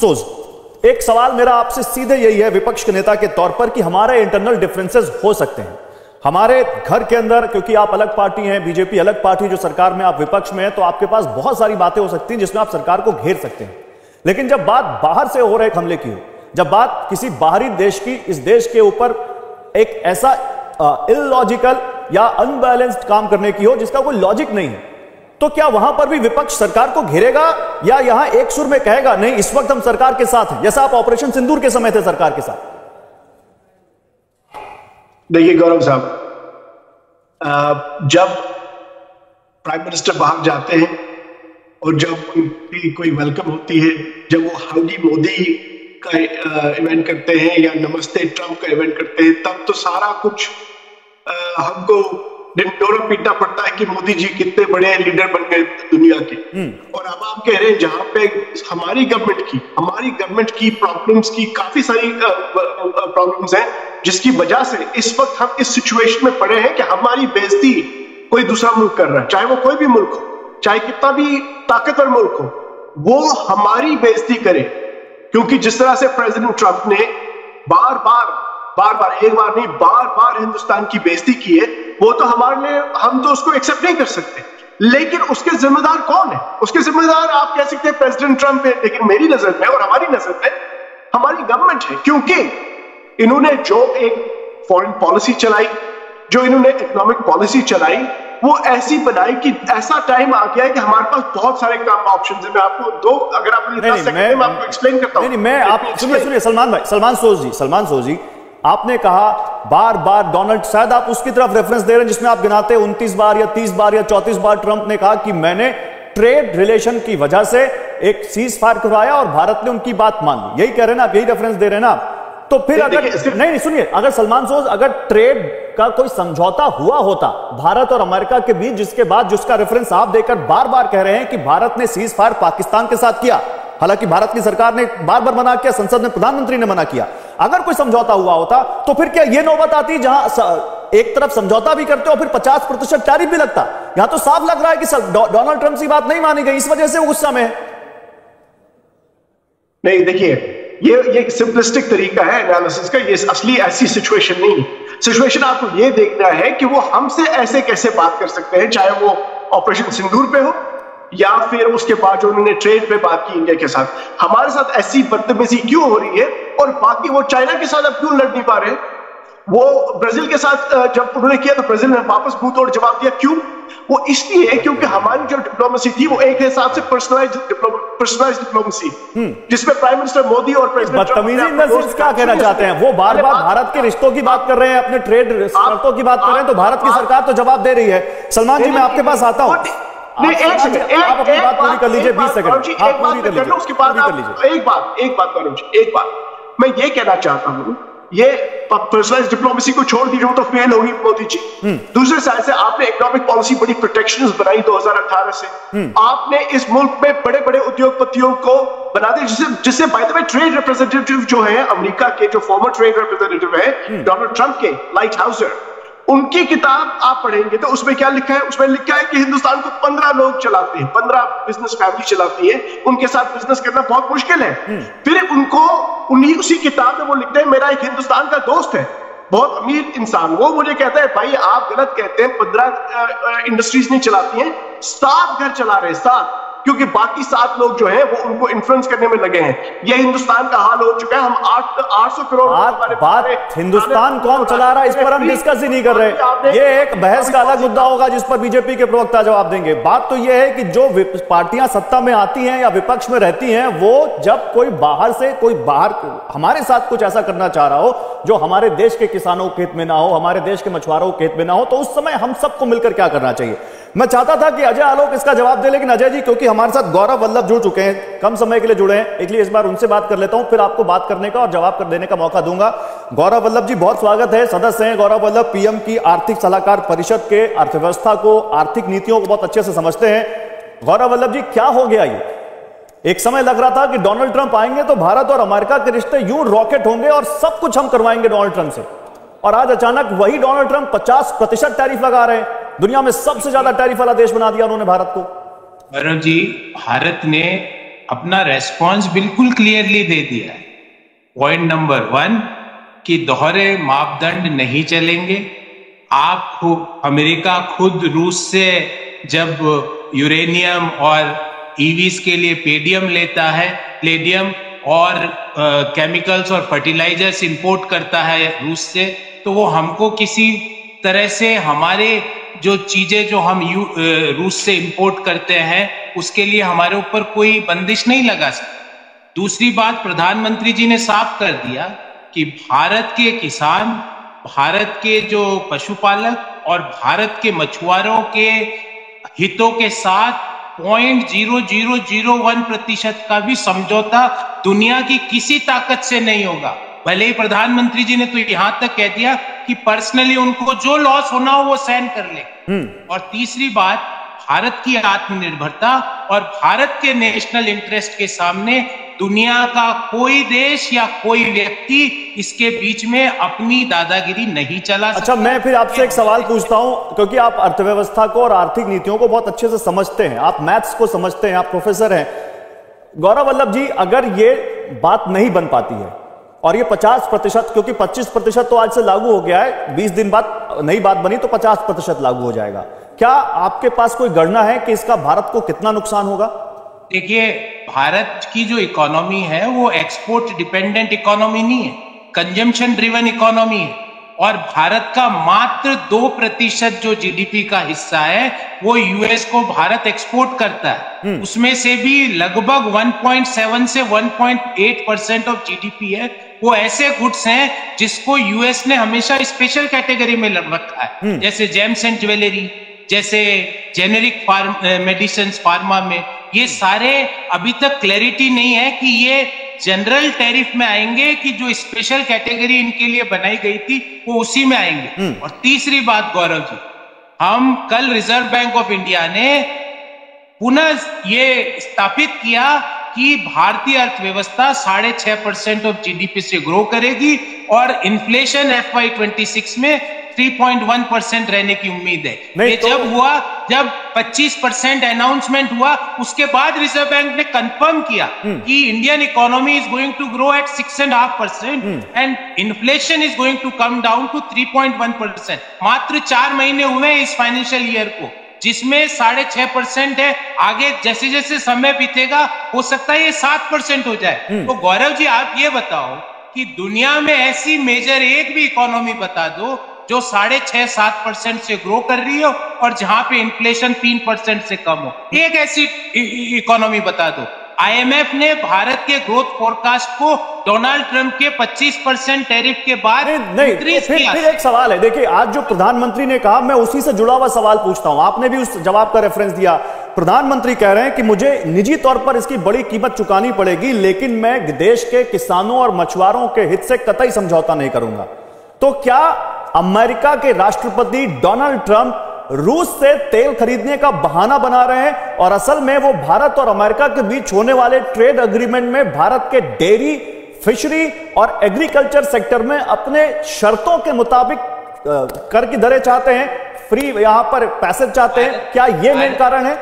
सोच, एक सवाल मेरा आपसे सीधे यही है विपक्ष के नेता के तौर पर कि हमारे इंटरनल डिफरेंसेस हो सकते हैं हमारे घर के अंदर, क्योंकि आप अलग पार्टी हैं, बीजेपी अलग पार्टी जो सरकार में, आप विपक्ष में हैं, तो आपके पास बहुत सारी बातें हो सकती हैं जिसमें आप सरकार को घेर सकते हैं। लेकिन जब बात बाहर से हो रहे एक हमले की हो, जब बात किसी बाहरी देश की इस देश के ऊपर एक ऐसा इलॉजिकल या अनबैलेंस्ड काम करने की हो जिसका कोई लॉजिक नहीं है, तो क्या वहां पर भी विपक्ष सरकार को घेरेगा या यहां एक सुर में कहेगा नहीं इस वक्त हम सरकार के साथ हैं, जैसा आप ऑपरेशन सिंदूर के समय थे सरकार के साथ? देखिए गौरव साहब, जब प्राइम मिनिस्टर बाहर जाते हैं और जब उनकी कोई वेलकम होती है, जब वो हाउडी मोदी का इवेंट करते हैं या नमस्ते ट्रंप का इवेंट करते हैं, तब तो सारा कुछ हमको डिंडोरा पीटना पड़ता है कि मोदी जी कितने बड़े लीडर बन गए दुनिया के। और अब आप कह रहे हैं जहां पे हमारी गवर्नमेंट की प्रॉब्लम्स की काफी सारी प्रॉब्लम्स हैं, जिसकी वजह से इस वक्त हम इस सिचुएशन में पड़े हैं कि हमारी बेइज्जती कोई दूसरा मुल्क कर रहा है, चाहे वो कोई भी मुल्क हो, चाहे कितना भी ताकतवर मुल्क हो, वो हमारी बेइज्जती करे। क्योंकि जिस तरह से प्रेसिडेंट ट्रंप ने बार बार एक बार नहीं बार बार हिंदुस्तान की बेइज्जती की है, वो तो हमारे लिए, हम तो उसको एक्सेप्ट नहीं कर सकते। लेकिन उसके जिम्मेदार कौन है? उसके जिम्मेदार आप कह सकते हैं प्रेसिडेंट ट्रंप है, लेकिन मेरी नजर में और हमारी नजर में हमारी गवर्नमेंट है। क्योंकि इन्होंने जो एक फॉरेन पॉलिसी चलाई, जो इन्होंने इकोनॉमिक पॉलिसी चलाई, वो ऐसी बनाई कि ऐसा टाइम आ गया है कि हमारे पास बहुत सारे काम ऑप्शन है। मैं आपको दो, अगर आप 10 सेकंड में मैं आपको एक्सप्लेन करता हूं। मैं आप सुनिए सलमान भाई, सलमान सोज जी, आपने कहा बार बार डोनाल्ड, शायद आप उसकी तरफ रेफरेंस दे रहे हैं जिसमें आप गिनाते 29 बार या 30 बार या 34 बार ट्रंप ने कहा कि मैंने ट्रेड रिलेशन की वजह से एक सीज फायर करवाया और भारत ने उनकी बात मान ली। यही कह रहे हैं ना आप, यही रेफरेंस दे रहे हैं ना आप? तो फिर अगर नहीं सुनिए, अगर सलमान सोज, अगर ट्रेड का कोई समझौता हुआ होता भारत और अमेरिका के बीच, जिसके बाद जिसका रेफरेंस आप देकर बार बार कह रहे हैं कि भारत ने सीज फायर पाकिस्तान के साथ किया, हालांकि भारत की सरकार ने बार बार मना किया, संसद में प्रधानमंत्री ने मना किया, अगर कोई समझौता हुआ होता तो फिर क्या यह नौबत आती जहां एक तरफ समझौता भी करते हो फिर 50% टैरिफ भी लगता? यहां तो साफ लग रहा है कि डोनाल्ड ट्रंप की बात नहीं मानी गई, इस वजह से वो गुस्सा में है। नहीं, देखिए ये सिंपलिस्टिक तरीका है एनालिसिस का, ये असली ऐसी सिचुएशन नहीं। सिचुएशन आपको ये देखना है कि वो हमसे ऐसे कैसे बात कर सकते हैं, चाहे वो ऑपरेशन सिंदूर पे हो या फिर उसके बाद जो उन्होंने ट्रेड पे बात की इंडिया के साथ, हमारे साथ ऐसी बदतमीजी क्यों हो रही है? और बाकी वो चाइना के साथ अब क्यों लड़ नहीं पा रहे? वो ब्राजील के साथ जब उन्होंने किया तो ब्राजील ने वापस मुंह तोड़ जवाब दिया। क्यों? वो इसलिए क्योंकि हमारी जो डिप्लोमेसी थी वो एक हिसाब से पर्सनलाइज्ड डिप्लोमेसी, जिसमें प्राइम मिनिस्टर मोदी और प्रेसिडेंट ट्रंप क्या कहना चाहते हैं? वो बार बार भारत के रिश्तों की बात कर रहे हैं, अपने ट्रेड शर्तों की बात कर रहे हैं, तो भारत की सरकार तो जवाब दे रही है। सलमान जी, मैं आपके पास आता हूं, नहीं एक सेकंड, आप अपनी बात पूरी कर लीजिए, 20 सेकंड आप पूरी कर लीजिए, उसके बाद एक बात मैं ये कहना चाहता हूं, ये पर्सनलाइज्ड डिप्लोमेसी को छोड़ दीजिए, तो फेल होगी मोदी जी। दूसरे साइड से आपने इकोनॉमिक पॉलिसी बड़ी प्रोटेक्शनिस्ट बनाई 2018 से, आपने इस मुल्क में बड़े बड़े उद्योगपतियों को बना दिया, जिससे by the way trade representative जो है अमेरिका के, जो फॉर्मर ट्रेड रिप्रेजेंटेटिव है डोनाल्ड ट्रंप के, लाइट हाउसर, उनकी किताब आप पढ़ेंगे तो उसमें क्या लिखा है? उसमें लिखा है कि हिंदुस्तान को 15 लोग चलाते हैं, 15 बिजनेस फैमिली चलाती है, उनके साथ बिजनेस करना बहुत मुश्किल है। फिर उसी किताब में वो लिखते हैं, मेरा एक हिंदुस्तान का दोस्त है, बहुत अमीर इंसान, वो मुझे कहता है भाई आप गलत कहते हैं, 15 इंडस्ट्रीज नहीं चलाती हैं, 7 घर चला रहे हैं, 7, क्योंकि बाकी 7 लोग जो हैं वो उनको इन्फ्लुएंस करने में लगे हैं। ये हिंदुस्तान का हाल हो चुका है। हम 800 करोड़ बात हिंदुस्तान कौन चला रहा है इस पर हम डिस्कस ही नहीं कर रहे। ये एक बहस का अलग मुद्दा होगा जिस पर बीजेपी के प्रवक्ता जवाब देंगे। बात तो ये है कि जो पार्टियां सत्ता में आती हैं या विपक्ष में रहती हैं, वो जब कोई बाहर हमारे साथ कुछ ऐसा करना चाह रहा हो जो हमारे देश के किसानों के हित में ना हो, हमारे देश के मछुआरों के हित में ना हो, तो उस समय हम सबको मिलकर क्या करना चाहिए? मैं चाहता था कि अजय आलोक इसका जवाब दे, लेकिन अजय जी क्योंकि हमारे साथ गौरव वल्लभ जुड़ चुके हैं, कम समय के लिए जुड़े हैं, इसलिए इस बार उनसे बात कर लेता हूं, फिर आपको बात करने का और जवाब कर देने का मौका दूंगा। गौरव वल्लभ जी, बहुत स्वागत है। सदस्य हैं गौरव वल्लभ, पीएम की आर्थिक सलाहकार परिषद के, अर्थव्यवस्था को, आर्थिक नीतियों को बहुत अच्छे से समझते हैं। गौरव वल्लभ जी, क्या हो गया ये? एक समय लग रहा था कि डोनाल्ड ट्रंप आएंगे तो भारत और अमेरिका के रिश्ते यूं रॉकेट होंगे और सब कुछ हम करवाएंगे डोनाल्ड ट्रंप से, और आज अचानक वही डोनाल्ड ट्रंप 50% टैरिफ लगा रहे हैं। दुनिया में सबसे ज्यादा टैरिफ वाला देश बना दिया उन्होंने भारत को। वरुण जी, भारत ने अपना रेस्पॉन्स बिल्कुल क्लियरली दे दिया है। पॉइंट नंबर 1 कि दोहरे मापदंड नहीं चलेंगे। अमेरिका खुद रूस से जब यूरेनियम और ईवीज के लिए पेडियम लेता है, प्लेडियम और केमिकल्स और फर्टिलाइजर्स इंपोर्ट करता है रूस से, तो वो हमको किसी तरह से हमारे जो चीजें जो हम रूस से इंपोर्ट करते हैं उसके लिए हमारे ऊपर कोई बंदिश नहीं लगा सकता। दूसरी बात, प्रधानमंत्री जी ने साफ कर दिया कि भारत के किसान, भारत के जो पशुपालक और भारत के मछुआरों के हितों के साथ 0.0001% का भी समझौता दुनिया की किसी ताकत से नहीं होगा। भले ही प्रधानमंत्री जी ने तो यहां तक कह दिया कि पर्सनली उनको जो लॉस होना हो वो सहन कर ले। और तीसरी बात, भारत की आत्मनिर्भरता और भारत के नेशनल इंटरेस्ट के सामने दुनिया का कोई देश या कोई व्यक्ति इसके बीच में अपनी दादागिरी नहीं चला सकता। अच्छा, मैं फिर आपसे एक सवाल पूछता हूं, क्योंकि आप अर्थव्यवस्था को और आर्थिक नीतियों को बहुत अच्छे से समझते हैं, आप मैथ्स को समझते हैं, आप प्रोफेसर हैं। गौरव वल्लभ जी, अगर ये बात नहीं बन पाती है और ये 50%, क्योंकि 25% तो आज से लागू हो गया है, 20 दिन बाद नई बात बनी तो 50% लागू हो जाएगा, क्या आपके पास कोई गणना है कि इसका भारत को कितना नुकसान होगा? देखिए, भारत की जो इकोनॉमी है वो एक्सपोर्ट डिपेंडेंट इकोनॉमी नहीं है, कंजम्पशन ड्रिवन इकोनॉमी है। और भारत का मात्र 2% जो जीडीपी का हिस्सा है वो यूएस को भारत एक्सपोर्ट करता है। उसमें से भी लगभग 1.7 से 1.8% ऑफ जीडीपी है वो ऐसे गुड्स हैं जिसको यूएस ने हमेशा स्पेशल कैटेगरी में रखा है, जैसे जेम्स एंड ज्वेलरी, जैसे जेनेरिक मेडिसिन, फार्मा में। ये सारे अभी तक क्लैरिटी नहीं है कि ये जनरल टैरिफ में आएंगे कि जो स्पेशल कैटेगरी इनके लिए बनाई गई थी वो उसी में आएंगे। और तीसरी बात गौरव जी, हम कल रिजर्व बैंक ऑफ इंडिया ने पुनः ये स्थापित किया कि भारतीय अर्थव्यवस्था 6.5% ऑफ जीडीपी से ग्रो करेगी और इन्फ्लेशन FY26 में 3.1% रहने की उम्मीद है। ये जब 25% अनाउंसमेंट हुआ उसके बाद रिजर्व बैंक ने कंफर्म किया कि Indian economy is going to grow at 6.5% and inflation is going to come down to 3.1%। मात्र 4 महीने हुए इस फाइनेंशियल ईयर को, जिसमें 6.5% है। आगे जैसे जैसे समय बीतेगा हो सकता है ये 7% हो जाए। तो गौरव जी, आप ये बताओ कि दुनिया में ऐसी मेजर एक भी इकोनॉमी बता दो जो 6.5-7% से ग्रो कर रही हो और जहां पे इन्फ्लेशन 3% से कम हो। एक ऐसी इकोनॉमी बता दो। आईएमएफ ने भारत के ग्रोथ फोरकास्ट को डोनाल्ड ट्रंप के 25% टैरिफ के बाद इंक्रीज किया। फिर एक सवाल है, देखिए आज जो प्रधानमंत्री ने कहा, मैं उसी से जुड़ा हुआ सवाल पूछता हूं, आपने भी उस जवाब का रेफरेंस दिया। प्रधानमंत्री कह रहे हैं कि मुझे निजी तौर पर इसकी बड़ी कीमत चुकानी पड़ेगी, लेकिन मैं देश के किसानों और मछुआरों के हित से कतई समझौता नहीं करूंगा। तो क्या अमेरिका के राष्ट्रपति डोनाल्ड ट्रंप रूस से तेल खरीदने का बहाना बना रहे हैं और असल में वो भारत और अमेरिका के बीच होने वाले ट्रेड एग्रीमेंट में भारत के डेयरी, फिशरी और एग्रीकल्चर सेक्टर में अपने शर्तों के मुताबिक कर की दरें चाहते हैं, फ्री यहां पर पैसेज चाहते हैं? क्या ये मेन कारण है?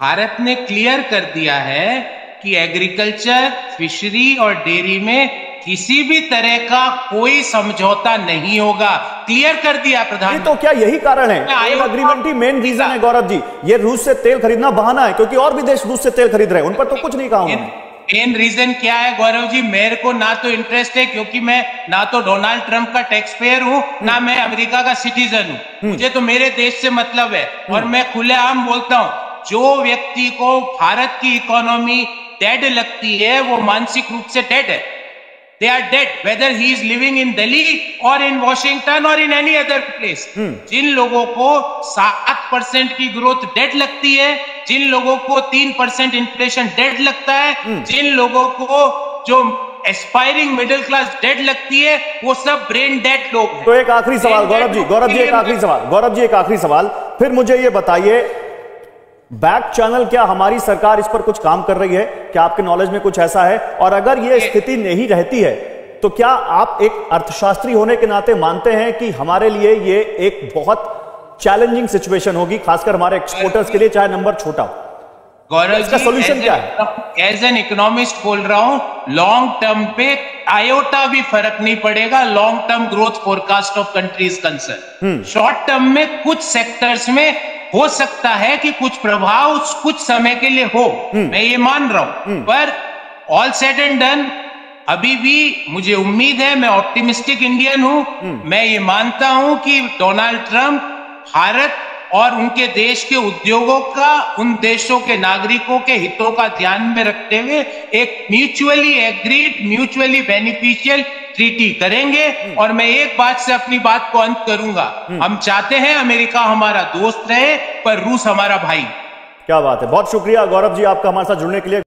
भारत ने क्लियर कर दिया है कि एग्रीकल्चर, फिशरी और डेयरी में किसी भी तरह का कोई समझौता नहीं होगा। क्लियर कर दिया प्रधानमंत्री। तो क्या यही कारण है? तेल एग्रीमेंट ही मेन रीजन है गौरव जी? ये रूस से तेल खरीदना बहाना है, क्योंकि और भी देश रूस से तेल खरीद रहे हैं, उन पर तो कुछ नहीं कहा उन्होंने। मेन रीजन क्या है गौरव जी? मेरे को ना तो इंटरेस्ट है, क्योंकि मैं ना तो डोनाल्ड ट्रंप का टैक्स पेयर हूं, ना मैं अमेरिका का सिटीजन हूं। मुझे तो मेरे देश से मतलब है और मैं खुलेआम बोलता हूं, जो व्यक्ति को भारत की इकोनॉमी डेड लगती है वो मानसिक रूप से डेड है। They are dead, whether he is living in Delhi or in Washington or in any other place. जिन लोगों को 7% की ग्रोथ डेड लगती है, जिन लोगों को 3% इन्फ्लेशन डेड लगता है, जिन लोगों को जो एस्पायरिंग मिडिल क्लास डेड लगती है, वो सब ब्रेन डेड लोग हैं। तो एक आखिरी सवाल गौरव जी, एक आखिरी सवाल, फिर मुझे ये बताइए, बैक चैनल क्या हमारी सरकार इस पर कुछ काम कर रही है? क्या आपके नॉलेज में कुछ ऐसा है? और अगर ये स्थिति नहीं रहती है तो क्या आप एक अर्थशास्त्री होने के नाते मानते हैं कि हमारे लिए ये एक बहुत चैलेंजिंग सिचुएशन होगी, खासकर हमारे एक्सपोर्टर्स के लिए, चाहे नंबर छोटा हो? गौरव इसका सोल्यूशन क्या है? एज एन इकोनॉमिस्ट बोल रहा हूं, लॉन्ग टर्म पे आयोटा भी फर्क नहीं पड़ेगा long term growth forecast of country is concern. Short term में कुछ सेक्टर्स में हो सकता है कि कुछ प्रभाव कुछ समय के लिए हो, मैं ये मान रहा हूं, पर ऑल सेड एंड डन अभी भी मुझे उम्मीद है, मैं ऑप्टिमिस्टिक इंडियन हूं, मैं ये मानता हूं कि डोनाल्ड ट्रंप भारत और उनके देश के उद्योगों का उन देशों के नागरिकों के हितों का ध्यान में रखते हुए एक mutually agreed mutually beneficial treaty करेंगे। और मैं एक बात से अपनी बात को अंत करूंगा, हम चाहते हैं अमेरिका हमारा दोस्त रहे पर रूस हमारा भाई। क्या बात है, बहुत शुक्रिया गौरव जी आपका हमारे साथ जुड़ने के लिए।